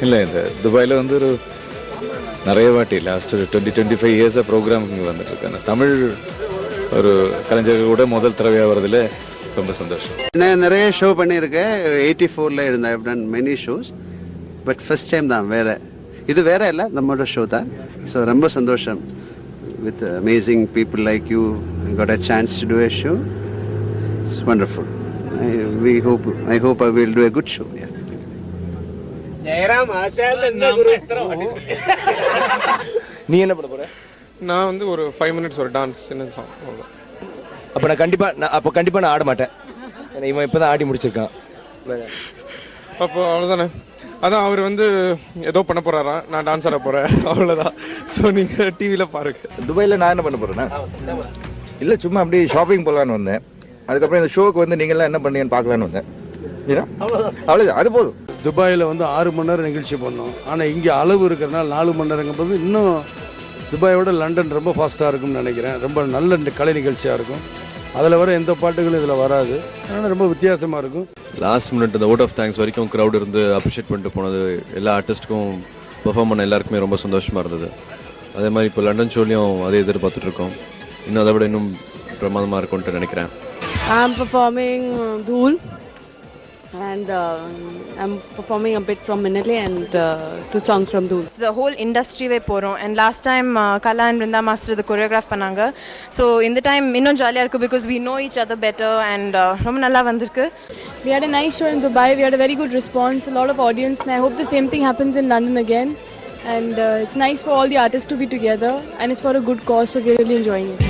இல்லை இந்த துபாயில் வந்து ஒரு நிறைய வாட்டி லாஸ்ட் 20-25 இயர்ஸாக ப்ரோக்ராமுக்கு இங்கே வந்துட்டுருக்கேன். தமிழ் ஒரு கலைஞர்கள் கூட முதல் தடவையாக வரதில் ரொம்ப சந்தோஷம். நான் நிறைய ஷோ பண்ணியிருக்கேன். 84ல் இருந்தேன். I done many shows. But first time தான் வேறு. இது வேற இல்லை, நம்மளோட ஷோ தான். ஸோ ரொம்ப சந்தோஷம். With amazing people like you got a chance to do a show. It's wonderful. I hope I will do a good show. Yeah. நீ என்ன பண்ண போற? நான் வந்து ஒரு 5 minutes ஒரு டான்ஸ் சின்ன சாங். அப்போ கண்டிப்பாக நான் ஆட மாட்டேன். ஏன்னா இவன் இப்போ தான் ஆடி முடிச்சிருக்கான். அப்போ அவ்வளோதானே. அதான் அவர் வந்து ஏதோ பண்ண போகிறாராம், நான் டான்ஸ் ஆட போகிறேன், அவ்வளோதான். ஸோ நீங்கள் டிவியில் பாருங்க. துபாயில் நான் என்ன பண்ண போகிறேன்னா, இல்லை சும்மா அப்படி ஷாப்பிங் போகலான்னு வந்தேன். அதுக்கப்புறம் இந்த ஷோக்கு வந்து நீங்கள்லாம் என்ன பண்ணீங்கன்னு பார்க்கலான்னு வந்தேன். அவ்வளோதான், அது போதும். துபாயில் வந்து 6 மணி நேரம் நிகழ்ச்சி பண்ணோம். ஆனால் இங்கே அளவு இருக்கிறனால 4 மணி நேரங்கும் போது இன்னும் துபாயோட லண்டன் ரொம்ப ஃபாஸ்ட்டாக இருக்கும்னு நினைக்கிறேன். ரொம்ப நல்ல கலை நிகழ்ச்சியாக இருக்கும். அதில் வர எந்த பாட்டுகளும் இதில் வராது. அதனால் ரொம்ப வித்தியாசமாக இருக்கும். லாஸ்ட் மினிட் இந்த வோட் ஆஃப் தேங்க்ஸ் வரைக்கும் க்ரௌட் இருந்து அப்ரிஷியேட் பண்ணிட்டு போனது எல்லா ஆர்டிஸ்ட்டுக்கும் பெர்ஃபார்ம் பண்ண எல்லாருக்குமே ரொம்ப சந்தோஷமாக இருந்தது. அதே மாதிரி இப்போ லண்டன் ஷோலையும் அதே எதிர்பார்த்துட்ருக்கோம். இன்னும் அதை விட இன்னும் பிரமாதமாக இருக்கும்ன்ட்டு நினைக்கிறேன். I'm performing Dhool and I'm performing a bit from Minale and 2 songs from Dhool. The whole industry way porom and last time Kala and Vrinda master the choreograph pananga. So in the time innum jolly irukku because we know each other better and romba nalla vandirukku. We had a nice show in Dubai. We had a very good response, a lot of audience, and I hope the same thing happens in London again. And it's nice for all the artists to be together and it's for a good cause, so we're really enjoying it.